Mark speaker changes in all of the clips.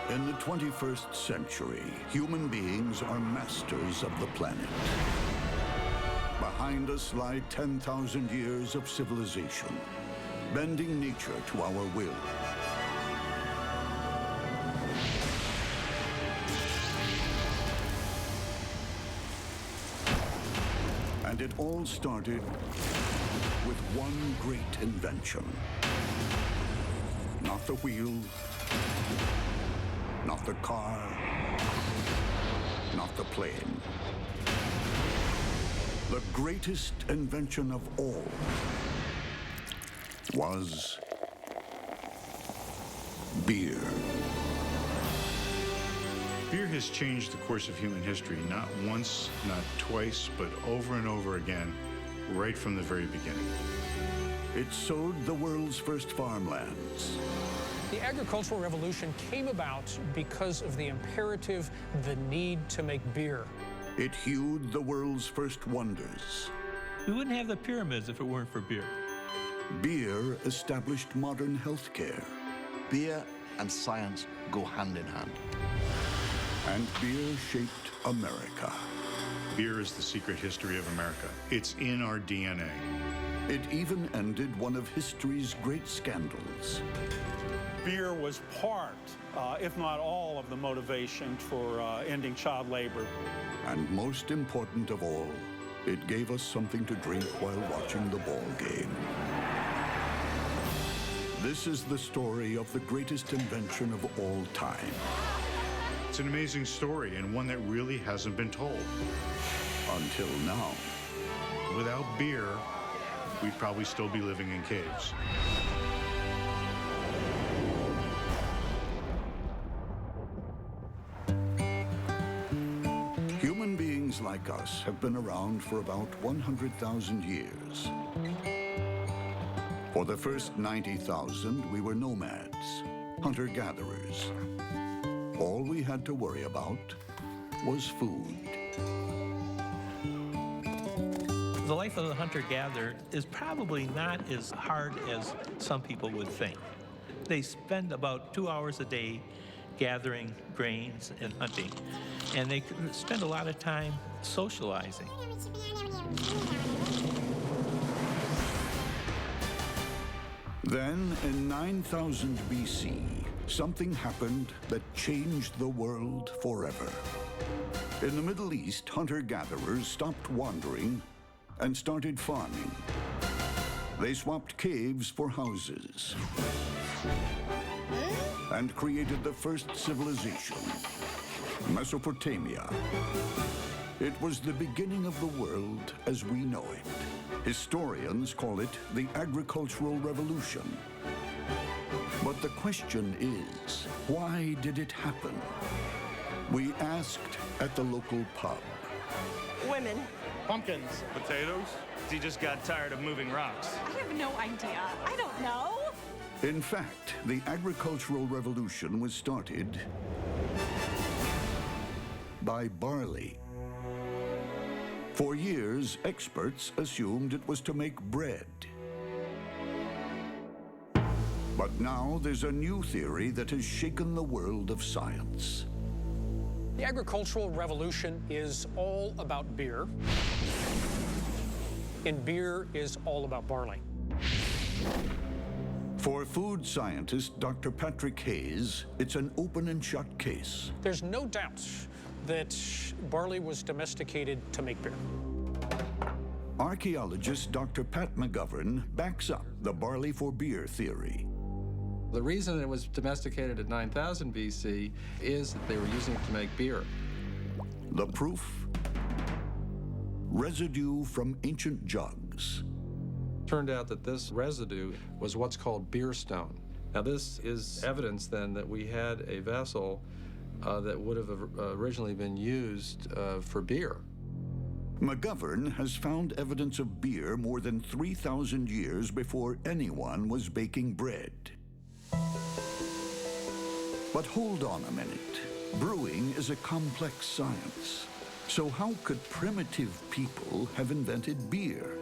Speaker 1: In the 21st century, human beings are masters of the planet. Behind us lie 10,000 years of civilization, bending nature to our will. And it all started with one great invention. Not the wheel, not the car, not the plane. The greatest invention of all was beer.
Speaker 2: Beer has changed the course of human history, not once, not twice, but over and over again, right from the very beginning.
Speaker 1: It sowed the world's first farmlands.
Speaker 3: The agricultural revolution came about because of the imperative, the need to make beer.
Speaker 1: It hewed the world's first wonders.
Speaker 4: We wouldn't have the pyramids if it weren't for beer.
Speaker 1: Beer established modern healthcare.
Speaker 5: Beer and science go hand in hand.
Speaker 1: And beer shaped America.
Speaker 2: Beer is the secret history of America. It's in our DNA.
Speaker 1: It even ended one of history's great scandals.
Speaker 6: Beer was part, if not all, of the motivation for ending child labor.
Speaker 1: And most important of all, it gave us something to drink while watching the ball game. This is the story of the greatest invention of all time.
Speaker 2: It's an amazing story, and one that really hasn't been told.
Speaker 1: Until now.
Speaker 2: Without beer, we'd probably still be living in caves.
Speaker 1: Human beings like us have been around for about 100,000 years. For the first 90,000, we were nomads, hunter-gatherers. All we had to worry about was food.
Speaker 4: The life of the hunter-gatherer is probably not as hard as some people would think. They spend about 2 hours a day gathering grains and hunting, and they spend a lot of time socializing.
Speaker 1: Then, in 9000 BC, something happened that changed the world forever. In the Middle East, hunter-gatherers stopped wandering and started farming. They swapped caves for houses and created the first civilization, Mesopotamia. It was the beginning of the world as we know it. Historians call it the agricultural revolution. But the question is, why did it happen? We asked at the local pub.
Speaker 7: Women.
Speaker 8: Pumpkins. Potatoes.
Speaker 9: He just got tired of moving rocks.
Speaker 7: I have no idea. I don't know.
Speaker 1: In fact, the agricultural revolution was started by barley. For years, experts assumed it was to make bread. But now there's a new theory that has shaken the world of science.
Speaker 3: The agricultural revolution is all about beer, and beer is all about barley.
Speaker 1: For food scientist Dr. Patrick Hayes, it's an open and shut case.
Speaker 3: There's no doubt that barley was domesticated to make beer.
Speaker 1: Archaeologist Dr. Pat McGovern backs up the barley for beer theory.
Speaker 10: The reason it was domesticated at 9000 BC is that they were using it to make beer.
Speaker 1: The proof? Residue from ancient jugs.
Speaker 10: Turned out that this residue was what's called beer stone. Now this is evidence then that we had a vessel that would have originally been used for beer.
Speaker 1: McGovern has found evidence of beer more than 3,000 years before anyone was baking bread. But hold on a minute. Brewing is a complex science. So how could primitive people have invented beer?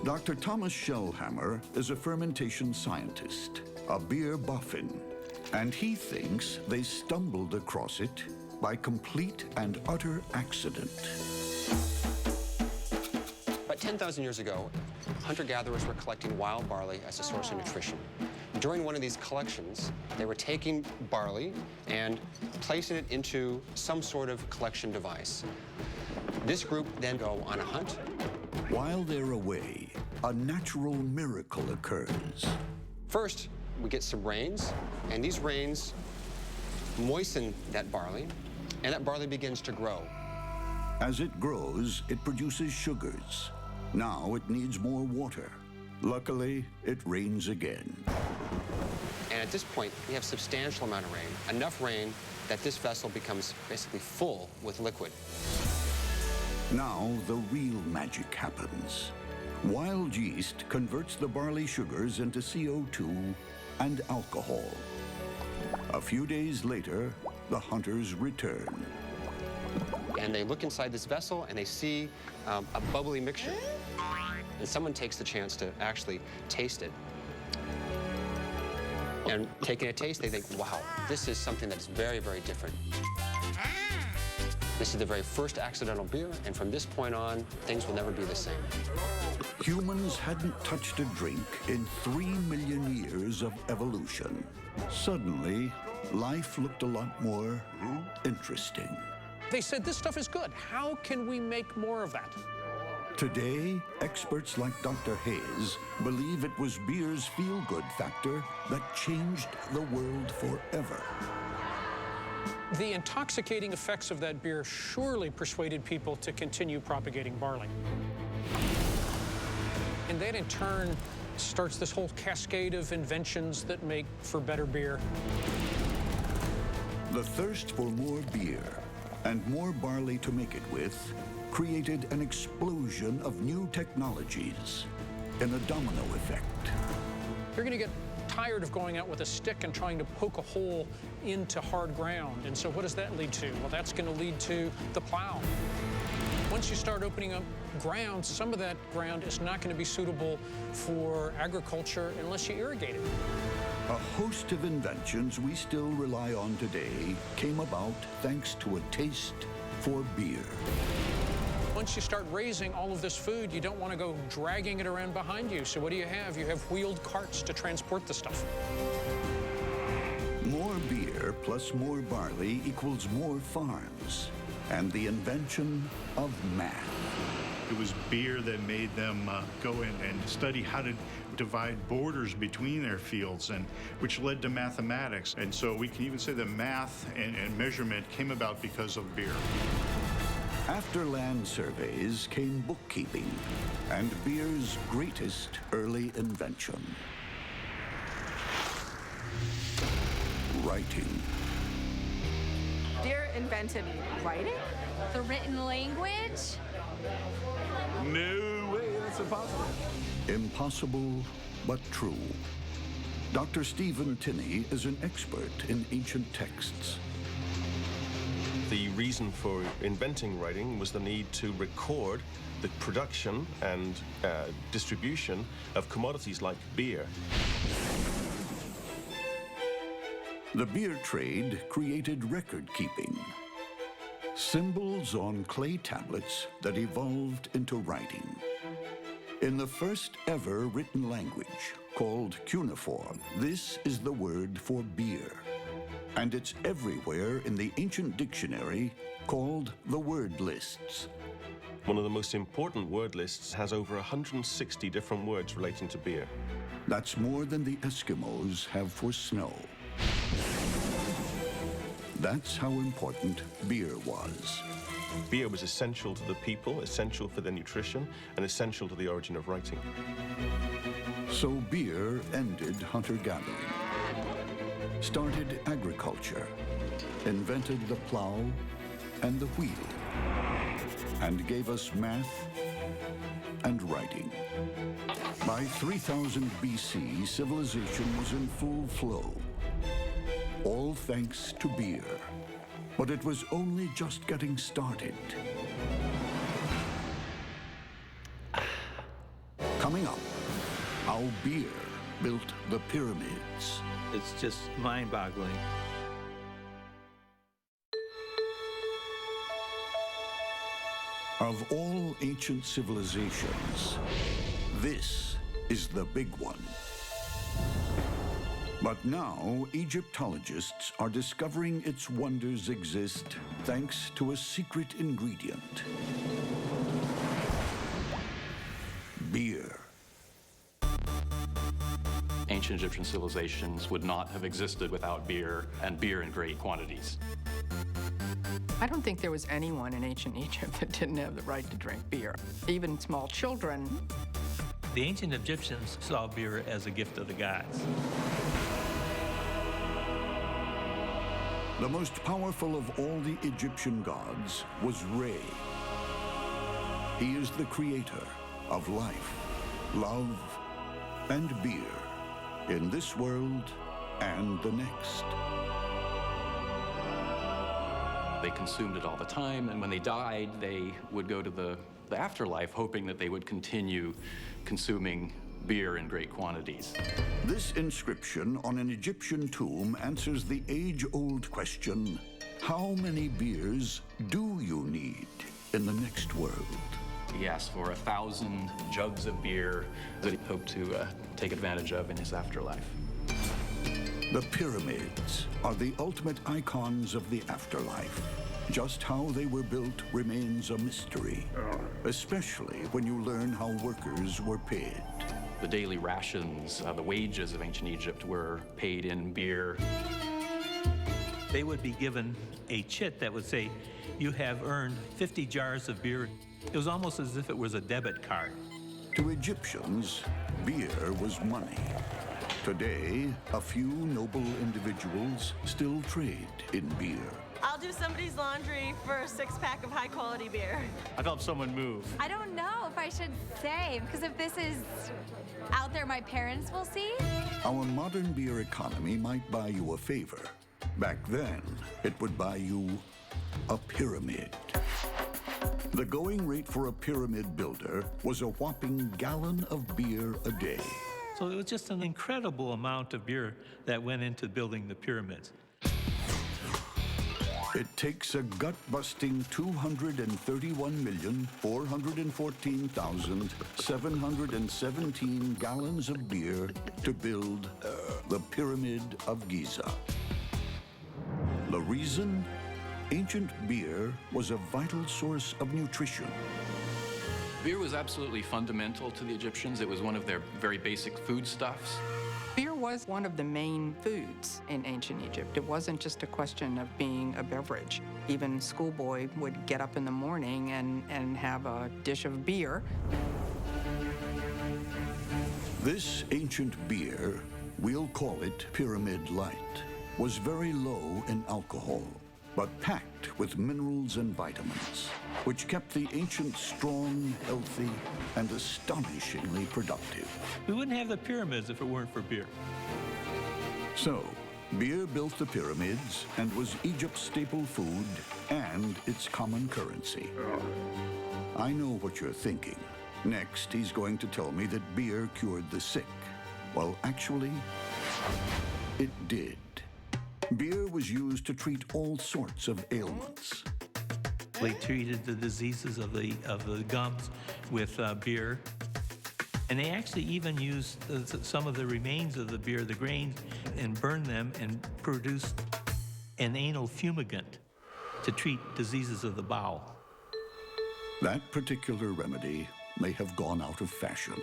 Speaker 1: Dr. Thomas Shellhammer is a fermentation scientist, a beer buffin. And he thinks they stumbled across it by complete and utter accident.
Speaker 11: About 10,000 years ago, hunter-gatherers were collecting wild barley as a source of nutrition. During one of these collections, they were taking barley and placing it into some sort of collection device. This group then go on a hunt.
Speaker 1: While they're away, a natural miracle occurs.
Speaker 11: First, we get some rains, and these rains moisten that barley, and that barley begins to grow.
Speaker 1: As it grows, it produces sugars. Now it needs more water. Luckily, it rains again.
Speaker 11: And at this point, we have substantial amount of rain, enough rain that this vessel becomes basically full with liquid.
Speaker 1: Now the real magic happens. Wild yeast converts the barley sugars into CO2 and alcohol. A few days later, the hunters return.
Speaker 11: And they look inside this vessel and they see a bubbly mixture. And someone takes the chance to actually taste it. And taking a taste, they think, wow, this is something that's very, very different. This is the very first accidental beer, and from this point on, things will never be the same.
Speaker 1: Humans hadn't touched a drink in 3 million years of evolution. Suddenly, life looked a lot more interesting.
Speaker 3: They said, this stuff is good. How can we make more of that?
Speaker 1: Today, experts like Dr. Hayes believe it was beer's feel-good factor that changed the world forever.
Speaker 3: The intoxicating effects of that beer surely persuaded people to continue propagating barley. And that, in turn, starts this whole cascade of inventions that make for better beer.
Speaker 1: The thirst for more beer and more barley to make it with created an explosion of new technologies, in a domino effect.
Speaker 3: You're going to get tired of going out with a stick and trying to poke a hole into hard ground. And so what does that lead to? Well, that's going to lead to the plow. Once you start opening up ground, some of that ground is not going to be suitable for agriculture unless you irrigate it.
Speaker 1: A host of inventions we still rely on today came about thanks to a taste for beer.
Speaker 3: Once you start raising all of this food, you don't want to go dragging it around behind you. So what do you have? You have wheeled carts to transport the stuff.
Speaker 1: More beer plus more barley equals more farms, and the invention of math.
Speaker 2: It was beer that made them go in and study how to divide borders between their fields, and which led to mathematics. And so we can even say that math and measurement came about because of beer.
Speaker 1: After land surveys came bookkeeping, and beer's greatest early invention: writing.
Speaker 7: Beer invented writing?
Speaker 12: The written language?
Speaker 8: No way, that's impossible.
Speaker 1: Impossible, but true. Dr. Stephen Tinney is an expert in ancient texts.
Speaker 13: The reason for inventing writing was the need to record the production and distribution of commodities like beer.
Speaker 1: The beer trade created record keeping, symbols on clay tablets that evolved into writing. In the first ever written language, called cuneiform, this is the word for beer. And it's everywhere in the ancient dictionary called the word lists.
Speaker 13: One of the most important word lists has over 160 different words relating to beer.
Speaker 1: That's more than the Eskimos have for snow. That's how important beer was.
Speaker 13: Beer was essential to the people, essential for their nutrition, and essential to the origin of writing.
Speaker 1: So beer ended hunter-gathering, started agriculture, invented the plow and the wheel, and gave us math and writing. By 3000 BC, civilization was in full flow, all thanks to beer. But it was only just getting started. Coming up, how beer built the pyramids.
Speaker 4: It's just mind-boggling.
Speaker 1: Of all ancient civilizations, this is the big one. But now, Egyptologists are discovering its wonders exist thanks to a secret ingredient: beer.
Speaker 14: Ancient Egyptian civilizations would not have existed without beer, and beer in great quantities.
Speaker 15: I don't think there was anyone in ancient Egypt that didn't have the right to drink beer, even small children.
Speaker 4: The ancient Egyptians saw beer as a gift of the gods.
Speaker 1: The most powerful of all the Egyptian gods was Re. He is the creator of life, love, and beer in this world and the next.
Speaker 14: They consumed it all the time, and when they died, they would go to the afterlife hoping that they would continue consuming beer in great quantities.
Speaker 1: This inscription on an Egyptian tomb answers the age-old question: how many beers do you need in the next world?
Speaker 14: He asked for 1,000 jugs of beer that he hoped to take advantage of in his afterlife.
Speaker 1: The pyramids are the ultimate icons of the afterlife. Just how they were built remains a mystery, especially when you learn how workers were paid.
Speaker 14: The daily rations, the wages of ancient Egypt were paid in beer.
Speaker 4: They would be given a chit that would say, "You have earned 50 jars of beer." It was almost as if it was a debit card.
Speaker 1: To Egyptians, beer was money. Today, a few noble individuals still trade in beer.
Speaker 7: I'll do somebody's laundry for a 6-pack of high-quality beer.
Speaker 9: I've helped someone move.
Speaker 12: I don't know if I should say, because if this is out there, my parents will see.
Speaker 1: Our modern beer economy might buy you a favor. Back then, it would buy you a pyramid. The going rate for a pyramid builder was a whopping gallon of beer a day.
Speaker 4: So it was just an incredible amount of beer that went into building the pyramids.
Speaker 1: It takes a gut-busting 231,414,717 gallons of beer to build the Pyramid of Giza. The reason? Ancient beer was a vital source of nutrition.
Speaker 14: Beer was absolutely fundamental to the Egyptians. It was one of their very basic foodstuffs.
Speaker 15: Beer was one of the main foods in ancient Egypt. It wasn't just a question of being a beverage. Even schoolboy would get up in the morning and have a dish of beer.
Speaker 1: This ancient beer, we'll call it Pyramid Light, was very low in alcohol, but packed with minerals and vitamins, which kept the ancients strong, healthy, and astonishingly productive.
Speaker 4: We wouldn't have the pyramids if it weren't for beer.
Speaker 1: So, beer built the pyramids and was Egypt's staple food and its common currency. I know what you're thinking. Next, he's going to tell me that beer cured the sick. Well, actually, it did. Beer was used to treat all sorts of ailments.
Speaker 4: They treated the diseases of the gums with beer. And they actually even used some of the remains of the beer, the grains, and burned them and produced an anal fumigant to treat diseases of the bowel.
Speaker 1: That particular remedy may have gone out of fashion,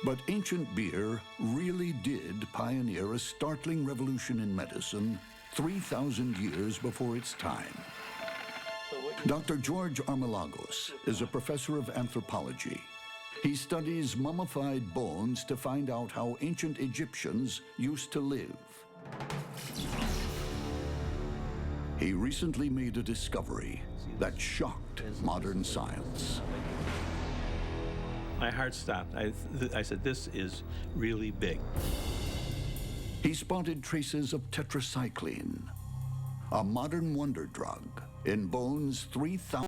Speaker 1: but ancient beer really did pioneer a startling revolution in medicine 3,000 years before its time. Dr. George Armelagos is a professor of anthropology. He studies mummified bones to find out how ancient Egyptians used to live. He recently made a discovery that shocked modern science.
Speaker 4: My heart stopped. I said, this is really big.
Speaker 1: He spotted traces of tetracycline, a modern wonder drug, in bones 3,000